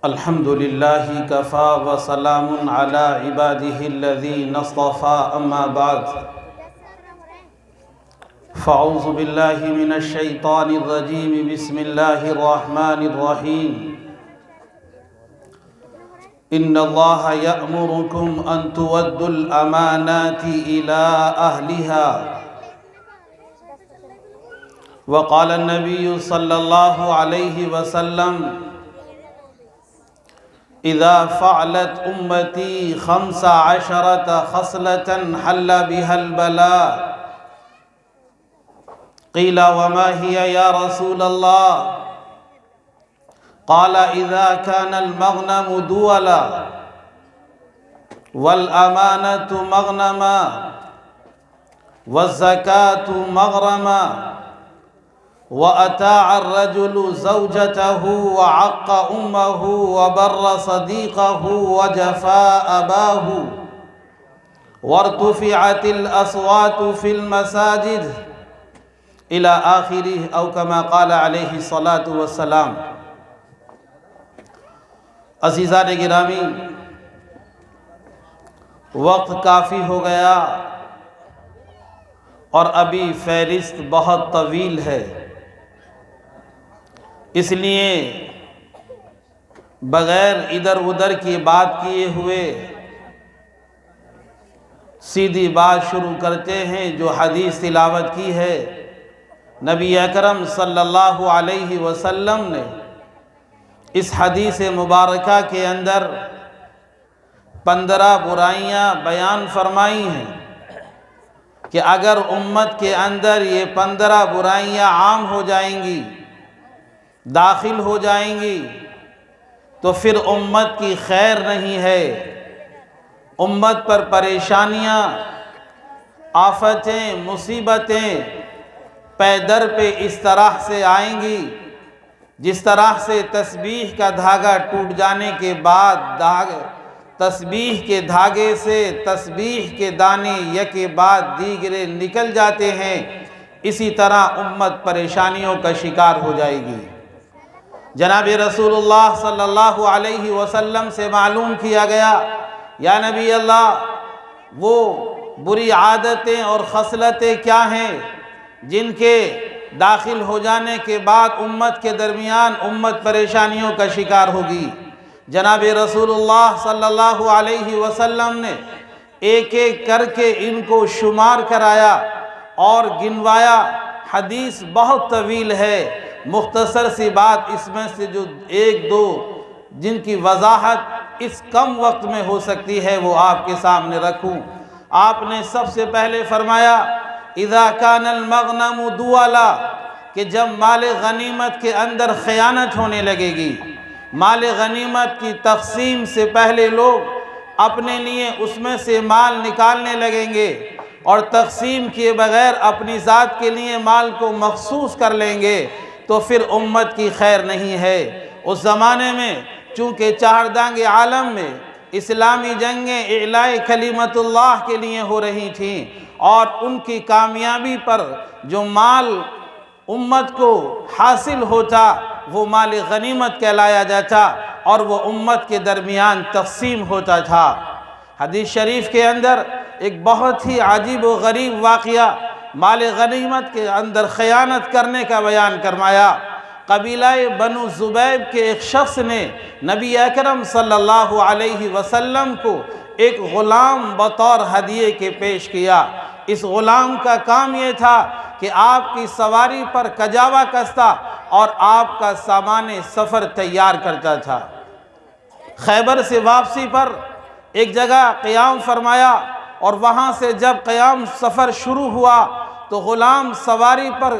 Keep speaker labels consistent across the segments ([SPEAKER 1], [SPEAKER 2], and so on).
[SPEAKER 1] الحمد لله كفى وسلام على عباده الذين اصطفى أما بعد فأعوذ بالله من الشيطان الرجيم بسم الله الرحمن الرحيم إن الله يأمركم أن تودوا الأمانات إلى أهلها وقال النبي صلى الله عليه وسلم إذا فعلت أمتي 15 خصلة حل بها البلاء قيل وما هي يا رسول الله قال إذا كان المغنم دولا والأمانة مغنما والزكاة مغرما وأطاع الرجل زوجته وعق أمه وبر صديقه وجفا أباه وارتفعت الأصوات في المساجد إلى آخره أو كما قال عليه الصلاة والسلام۔ عزیزان گرامی، وقت کافی ہو گیا اور ابھی فہرست بہت طویل ہے، اس لیے بغیر ادھر ادھر کی بات کیے ہوئے سیدھی بات شروع کرتے ہیں جو حدیث تلاوت کی ہے۔ نبی اکرم صلی اللہ علیہ وسلم نے اس حدیث مبارکہ کے اندر 15 برائیاں بیان فرمائی ہیں کہ اگر امت کے اندر یہ 15 برائیاں عام ہو جائیں گی، داخل ہو جائیں گی، تو پھر امت کی خیر نہیں ہے۔ امت پر پریشانیاں، آفتیں، مصیبتیں پے در پہ اس طرح سے آئیں گی جس طرح سے تسبیح کا دھاگا ٹوٹ جانے کے بعد تسبیح کے دھاگے سے تسبیح کے دانے یکے بعد دیگرے نکل جاتے ہیں، اسی طرح امت پریشانیوں کا شکار ہو جائے گی۔ جناب رسول اللہ صلی اللہ علیہ وسلم سے معلوم کیا گیا، یا نبی اللہ، وہ بری عادتیں اور خصلتیں کیا ہیں جن کے داخل ہو جانے کے بعد امت کے درمیان امت پریشانیوں کا شکار ہوگی؟ جناب رسول اللہ صلی اللہ علیہ وسلم نے ایک ایک کر کے ان کو شمار کرایا اور گنوایا۔ حدیث بہت طویل ہے، مختصر سی بات اس میں سے جو ایک دو جن کی وضاحت اس کم وقت میں ہو سکتی ہے وہ آپ کے سامنے رکھوں۔ آپ نے سب سے پہلے فرمایا اذا کان المغنم دولا، کہ جب مال غنیمت کے اندر خیانت ہونے لگے گی، مال غنیمت کی تقسیم سے پہلے لوگ اپنے لیے اس میں سے مال نکالنے لگیں گے اور تقسیم کیے بغیر اپنی ذات کے لیے مال کو مخصوص کر لیں گے، تو پھر امت کی خیر نہیں ہے۔ اس زمانے میں چونکہ چہاردانگ عالم میں اسلامی جنگیں اعلاء کلمت اللہ کے لیے ہو رہی تھیں، اور ان کی کامیابی پر جو مال امت کو حاصل ہوتا وہ مال غنیمت کہلایا جاتا اور وہ امت کے درمیان تقسیم ہوتا تھا۔ حدیث شریف کے اندر ایک بہت ہی عجیب و غریب واقعہ مال غنیمت کے اندر خیانت کرنے کا بیان فرمایا۔ قبیلہ بنو زبیب کے ایک شخص نے نبی اکرم صلی اللہ علیہ وسلم کو ایک غلام بطور ہدیے کے پیش کیا۔ اس غلام کا کام یہ تھا کہ آپ کی سواری پر کجاوا کستا اور آپ کا سامان سفر تیار کرتا تھا۔ خیبر سے واپسی پر ایک جگہ قیام فرمایا، اور وہاں سے جب قیام سفر شروع ہوا تو غلام سواری پر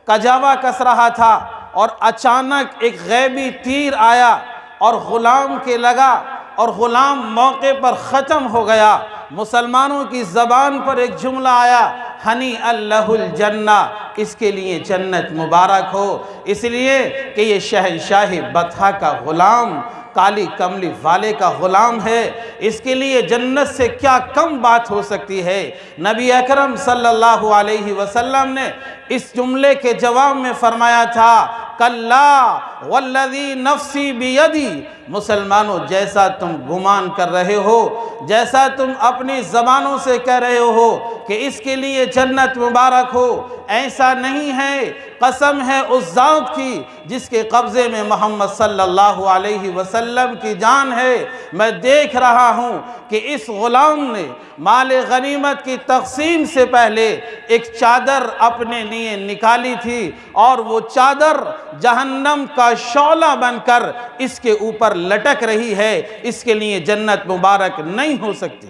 [SPEAKER 1] کجاوا کس رہا تھا، اور اچانک ایک غیبی تیر آیا اور غلام کے لگا، اور غلام موقع پر ختم ہو گیا۔ مسلمانوں کی زبان پر ایک جملہ آیا، ہنیئا لہ الجنہ، اس کے لیے جنت مبارک ہو، اس لیے کہ یہ شہنشاہ بطحہ کا غلام، کالی کملی والے کا غلام ہے، اس کے لیے جنت سے کیا کم بات ہو سکتی ہے۔ نبی اکرم صلی اللہ علیہ وسلم نے اس جملے کے جواب میں فرمایا تھا کلا والذی نفسی بیدی، مسلمانوں جیسا تم گمان کر رہے ہو، جیسا تم اپنی زبانوں سے کہہ رہے ہو کہ اس کے لیے جنت مبارک ہو، ایسا نہیں ہے۔ قسم ہے اس ذات کی جس کے قبضے میں محمد صلی اللہ علیہ وسلم کی جان ہے، میں دیکھ رہا ہوں کہ اس غلام نے مال غنیمت کی تقسیم سے پہلے ایک چادر اپنے لیے نکالی تھی، اور وہ چادر جہنم کا شعلہ بن کر اس کے اوپر لٹک رہی ہے، اس کے لیے جنت مبارک نہیں ہو سکتی۔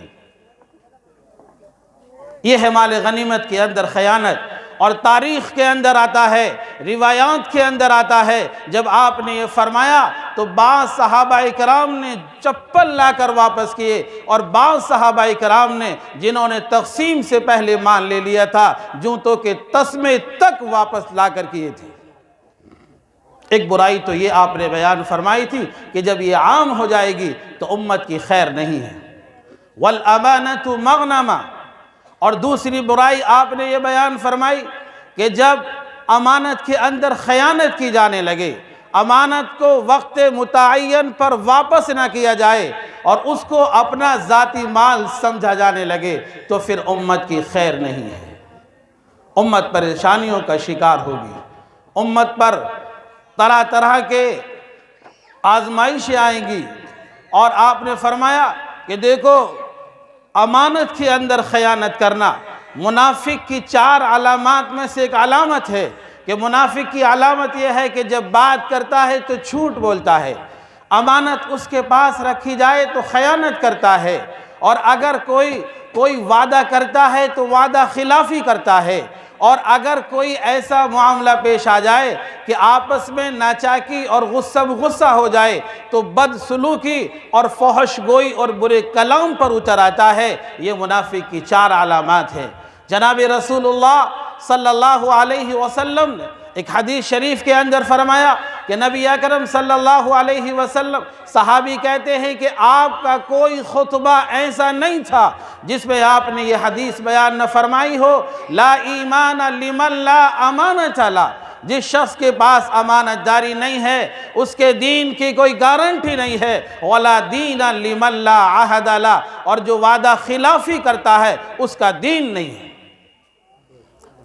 [SPEAKER 1] یہ ہے مال غنیمت کے اندر خیانت۔ اور تاریخ کے اندر آتا ہے، روایات کے اندر آتا ہے، جب آپ نے یہ فرمایا تو بعض صحابہ کرام نے چپل لا کر واپس کیے، اور بعض صحابہ کرام نے جنہوں نے تقسیم سے پہلے مال لے لیا تھا جوتوں کے تسمے تک واپس لا کر کیے تھے۔ ایک برائی تو یہ آپ نے بیان فرمائی تھی کہ جب یہ عام ہو جائے گی تو امت کی خیر نہیں ہے، والامانۃ مغنمہ۔ اور دوسری برائی آپ نے یہ بیان فرمائی کہ جب امانت کے اندر خیانت کی جانے لگے، امانت کو وقت متعین پر واپس نہ کیا جائے اور اس کو اپنا ذاتی مال سمجھا جانے لگے، تو پھر امت کی خیر نہیں ہے، امت پریشانیوں کا شکار ہوگی، امت پر طرح طرح کے آزمائشیں آئیں گی۔ اور آپ نے فرمایا کہ دیکھو، امانت کے اندر خیانت کرنا منافق کی 4 علامات میں سے ایک علامت ہے، کہ منافق کی علامت یہ ہے کہ جب بات کرتا ہے تو جھوٹ بولتا ہے، امانت اس کے پاس رکھی جائے تو خیانت کرتا ہے، اور اگر کوئی وعدہ کرتا ہے تو وعدہ خلافی کرتا ہے، اور اگر کوئی ایسا معاملہ پیش آ جائے کہ آپس میں ناچاکی اور غصہ بغصہ ہو جائے تو بدسلوکی اور فحش گوئی اور برے کلام پر اتر آتا ہے۔ یہ منافق کی 4 علامات ہیں۔ جناب رسول اللہ صلی اللہ علیہ وسلم نے ایک حدیث شریف کے اندر فرمایا کہ نبی اکرم صلی اللہ علیہ وسلم، صحابی کہتے ہیں کہ آپ کا کوئی خطبہ ایسا نہیں تھا جس میں آپ نے یہ حدیث بیان نہ فرمائی ہو، لا ایمان لمن لا امانت له، جس شخص کے پاس امانت داری نہیں ہے اس کے دین کی کوئی گارنٹی نہیں ہے، ولا دین لمن لا عہد له، اور جو وعدہ خلافی کرتا ہے اس کا دین نہیں ہے۔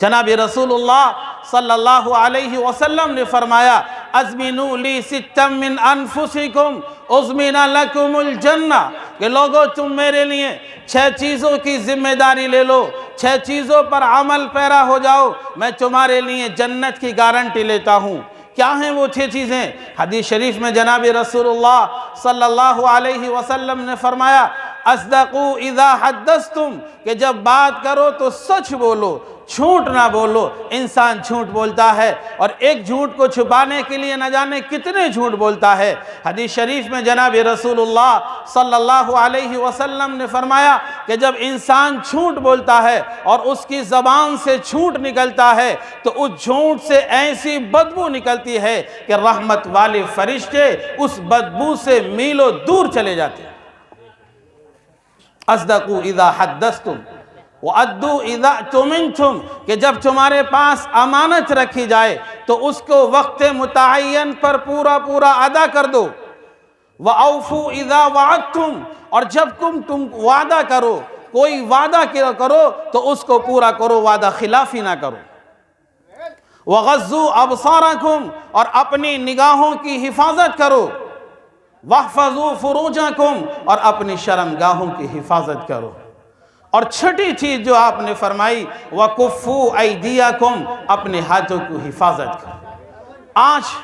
[SPEAKER 1] جناب رسول اللہ صلی اللہ علیہ وسلم نے فرمایا، ازمنوا لی ستا من انفسکم ازمن لکم الجنہ، کہ لوگوں تم میرے لیے 6 چیزوں کی ذمہ داری لے لو، 6 چیزوں پر عمل پیرا ہو جاؤ، میں تمہارے لیے جنت کی گارنٹی لیتا ہوں۔ کیا ہیں وہ 6 چیزیں؟ حدیث شریف میں جناب رسول اللہ صلی اللہ علیہ وسلم نے فرمایا، اصدقوا اذا حدثتم، کہ جب بات کرو تو سچ بولو، جھوٹ نہ بولو۔ انسان جھوٹ بولتا ہے اور ایک جھوٹ کو چھپانے کے لیے نہ جانے کتنے جھوٹ بولتا ہے۔ حدیث شریف میں جناب رسول اللہ صلی اللہ علیہ وسلم نے فرمایا کہ جب انسان جھوٹ بولتا ہے اور اس کی زبان سے جھوٹ نکلتا ہے تو اس جھوٹ سے ایسی بدبو نکلتی ہے کہ رحمت والے فرشتے اس بدبو سے میلوں دور چلے جاتے ہیں۔ اصدقوا اذا حدثتم وَأَدُّوا إِذَا اؤْتُمِنْتُمْ، کہ جب تمہارے پاس امانت رکھی جائے تو اس کو وقت متعین پر پورا ادا کر دو۔ وَأَوْفُوا إِذَا وَعَدْتُمْ، اور جب تم وعدہ کرو، کوئی وعدہ کرو تو اس کو پورا کرو، وعدہ خلافی نہ کرو۔ وَغَضُّوا أَبْصَارَكُمْ، اور اپنی نگاہوں کی حفاظت کرو۔ وَاحْفَظُوا فُرُوجَكُمْ، اور اپنی شرمگاہوں کی حفاظت کرو۔ اور چھٹی چیز جو آپ نے فرمائی، وَكُفُّوا أَيْدِيَكُمْ، اپنے ہاتھوں کو حفاظت کرو۔ آج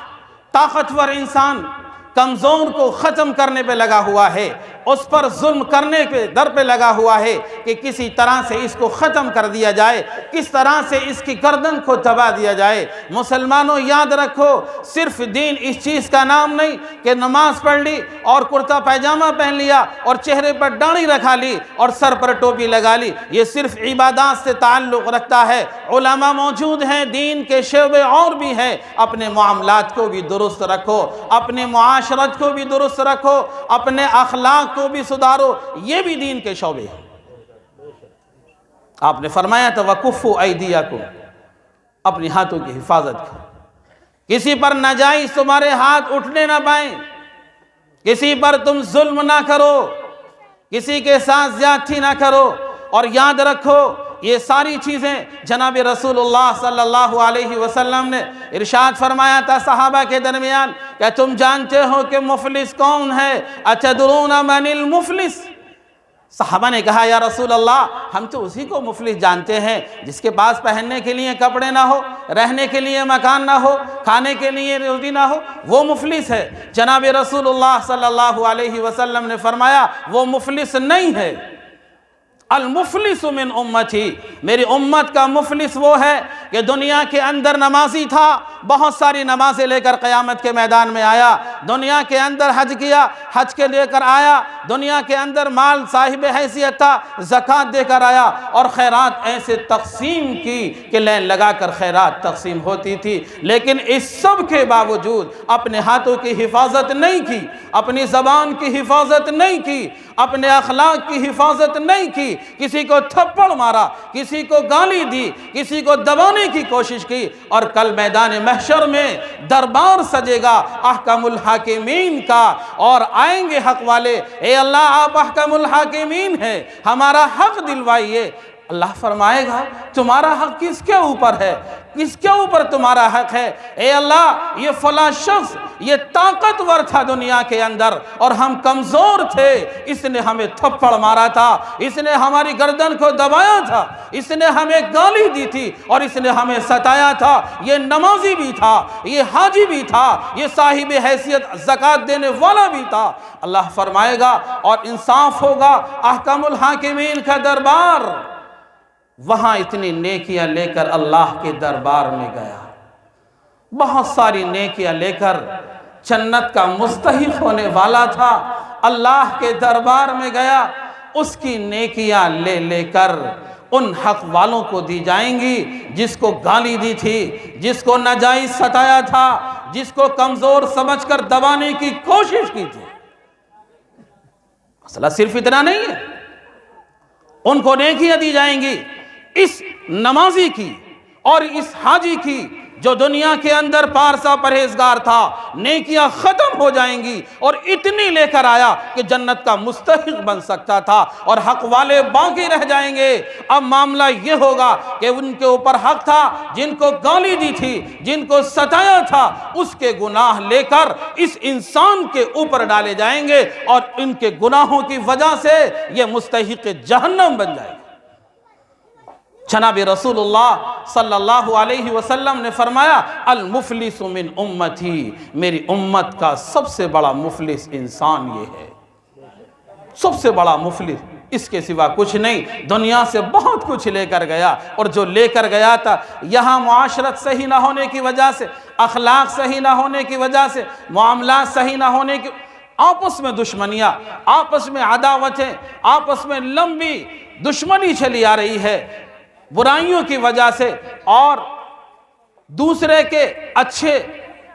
[SPEAKER 1] طاقتور انسان کمزور کو ختم کرنے پہ لگا ہوا ہے، اس پر ظلم کرنے پہ در پہ لگا ہوا ہے کہ کسی طرح سے اس کو ختم کر دیا جائے، کس طرح سے اس کی گردن کو دبا دیا جائے۔ مسلمانوں یاد رکھو، صرف دین اس چیز کا نام نہیں کہ نماز پڑھ لی اور کرتا پائجامہ پہن لیا اور چہرے پر داڑھی رکھا لی اور سر پر ٹوپی لگا لی، یہ صرف عبادات سے تعلق رکھتا ہے۔ علماء موجود ہیں، دین کے شعبے اور بھی ہیں، اپنے معاملات کو بھی درست رکھو، اپنے معاشرت کو بھی درست رکھو، اپنے اخلاق کو بھی سدھارو، یہ بھی دین کے شعبے ہیں۔ آپ نے فرمایا تھا وَكُفُّوا أَيْدِيَكُمْ، اپنی ہاتھوں کی حفاظت کرو۔ کسی پر ناجائز تمہارے ہاتھ اٹھنے نہ پائیں، کسی پر تم ظلم نہ کرو، کسی کے ساتھ زیادتی نہ کرو۔ اور یاد رکھو یہ ساری چیزیں جناب رسول اللہ صلی اللہ علیہ وسلم نے ارشاد فرمایا تھا صحابہ کے درمیان، کیا تم جانتے ہو کہ مفلس کون ہے؟ اتدرون من المفلس؟ صحابہ نے کہا یا رسول اللہ ہم تو اسی کو مفلس جانتے ہیں جس کے پاس پہننے کے لیے کپڑے نہ ہو، رہنے کے لیے مکان نہ ہو، کھانے کے لیے روزی نہ ہو، وہ مفلس ہے۔ جناب رسول اللہ صلی اللہ علیہ وسلم نے فرمایا وہ مفلس نہیں ہے۔ المفلس من امتی، میری امت کا مفلس وہ ہے کہ دنیا کے اندر نمازی تھا، بہت ساری نمازیں لے کر قیامت کے میدان میں آیا، دنیا کے اندر حج کیا، حج کے لے کر آیا، دنیا کے اندر مال صاحب حیثیت تھا، زکوٰۃ دے کر آیا، اور خیرات ایسے تقسیم کی کہ لین لگا کر خیرات تقسیم ہوتی تھی، لیکن اس سب کے باوجود اپنے ہاتھوں کی حفاظت نہیں کی، اپنی زبان کی حفاظت نہیں کی، اپنے اخلاق کی حفاظت نہیں کی، کسی کو تھپڑ مارا، کسی کو گالی دی، کسی کو دبانے کی کوشش کی، اور کل میدان محشر میں دربار سجے گا احکم الحاکمین کا، اور آئیں گے حق والے، اے اللہ آپ احکم الحاکمین ہیں، ہمارا حق دلوائیے۔ اللہ فرمائے گا تمہارا حق کس کے اوپر ہے؟ کس کے اوپر تمہارا حق ہے؟ اے اللہ یہ فلاں شخص یہ طاقتور تھا دنیا کے اندر اور ہم کمزور تھے، اس نے ہمیں تھپڑ مارا تھا، اس نے ہماری گردن کو دبایا تھا، اس نے ہمیں گالی دی تھی، اور اس نے ہمیں ستایا تھا، یہ نمازی بھی تھا، یہ حاجی بھی تھا، یہ صاحب حیثیت زکوٰۃ دینے والا بھی تھا۔ اللہ فرمائے گا اور انصاف ہوگا، احکم الحاکمین کا دربار، وہاں اتنی نیکیاں لے کر اللہ کے دربار میں گیا، بہت ساری نیکیاں لے کر جنت کا مستحق ہونے والا تھا، اللہ کے دربار میں گیا، اس کی نیکیاں لے لے کر ان حق والوں کو دی جائیں گی جس کو گالی دی تھی، جس کو ناجائز ستایا تھا، جس کو کمزور سمجھ کر دبانے کی کوشش کی تھی۔ مسئلہ صرف اتنا نہیں ہے، ان کو نیکیاں دی جائیں گی، اس نمازی کی اور اس حاجی کی جو دنیا کے اندر پارسا پرہیزگار تھا، نیکیاں ختم ہو جائیں گی، اور اتنی لے کر آیا کہ جنت کا مستحق بن سکتا تھا، اور حق والے باقی رہ جائیں گے۔ اب معاملہ یہ ہوگا کہ ان کے اوپر حق تھا، جن کو گالی دی تھی، جن کو ستایا تھا، اس کے گناہ لے کر اس انسان کے اوپر ڈالے جائیں گے، اور ان کے گناہوں کی وجہ سے یہ مستحق جہنم بن جائے گا۔ جناب رسول اللہ صلی اللہ علیہ وسلم نے فرمایا المفلس من امتی، میری امت کا سب سے بڑا مفلس انسان یہ ہے، سب سے بڑا مفلس، اس کے سوا کچھ نہیں۔ دنیا سے بہت کچھ لے کر گیا، اور جو لے کر گیا تھا یہاں معاشرت صحیح نہ ہونے کی وجہ سے، اخلاق صحیح نہ ہونے کی وجہ سے، معاملات صحیح نہ ہونے کی، آپس میں دشمنیاں، آپس میں عداوتیں، آپس میں لمبی دشمنی چلی آ رہی ہے برائیوں کی وجہ سے، اور دوسرے کے اچھے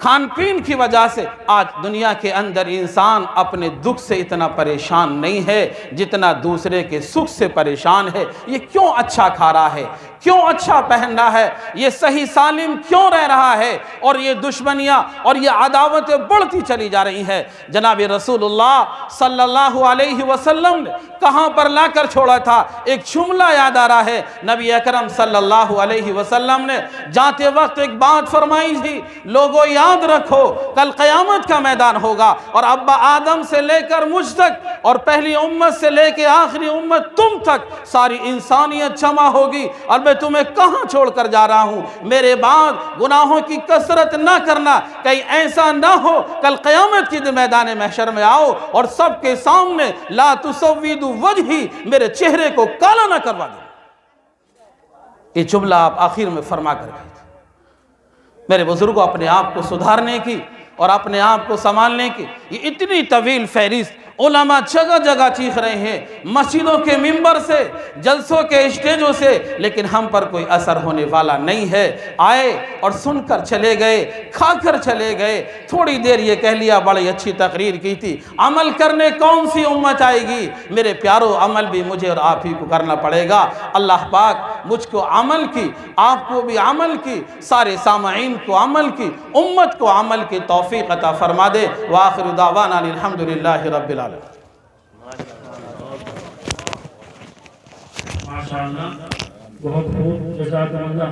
[SPEAKER 1] کھان پین کی وجہ سے آج دنیا کے اندر انسان اپنے دکھ سے اتنا پریشان نہیں ہے جتنا دوسرے کے سکھ سے پریشان ہے۔ یہ کیوں اچھا کھا رہا ہے، کیوں اچھا پہن رہا ہے، یہ صحیح سالم کیوں رہ رہا ہے، اور یہ دشمنیاں اور یہ عداوتیں بڑھتی چلی جا رہی ہیں۔ جناب رسول اللہ صلی اللہ علیہ وسلم نے کہاں پر لا کر چھوڑا تھا؟ ایک جملہ یاد آ رہا ہے، نبی اکرم صلی اللہ علیہ وسلم نے جاتے وقت ایک بات فرمائی تھی، لوگوں یاد رکھو کل قیامت کا میدان ہوگا، اور ابا آدم سے لے کر مجھ تک، اور پہلی امت سے لے کے آخری امت تم تک، ساری انسانیت جمع ہوگی، اور میں تمہیں کہاں چھوڑ کر جا رہا ہوں؟ میرے بعد گناہوں کی کثرت نہ کرنا، کہیں ایسا نہ ہو کل قیامت کی میدان محشر میں آؤ اور سب کے سامنے لا تسود وجہی، میرے چہرے کو کالا نہ کروا دو۔ یہ جملہ آپ آخر میں فرما کر گئے تھے۔ میرے بزرگوں، اپنے آپ کو سدھارنے کی اور اپنے آپ کو سنبھالنے کی یہ اتنی طویل فہرست علماء جگہ جگہ چیخ رہے ہیں، مسجدوں کے منبر سے، جلسوں کے اسٹیجوں سے، لیکن ہم پر کوئی اثر ہونے والا نہیں ہے۔ آئے اور سن کر چلے گئے، کھا کر چلے گئے، تھوڑی دیر یہ کہہ لیا بڑی اچھی تقریر کی تھی، عمل کرنے کون سی امت آئے گی؟ میرے پیارو، عمل بھی مجھے اور آپ ہی کو کرنا پڑے گا۔ اللہ پاک مجھ کو عمل کی، آپ کو بھی عمل کی، سارے سامعین کو عمل کی، امت کو عمل کی توفیق عطا فرما دے۔ وآخر دعوانا الحمدللہ رب العالمین۔
[SPEAKER 2] ماشاءاللہ، بہت خوب، جزاک اللہ۔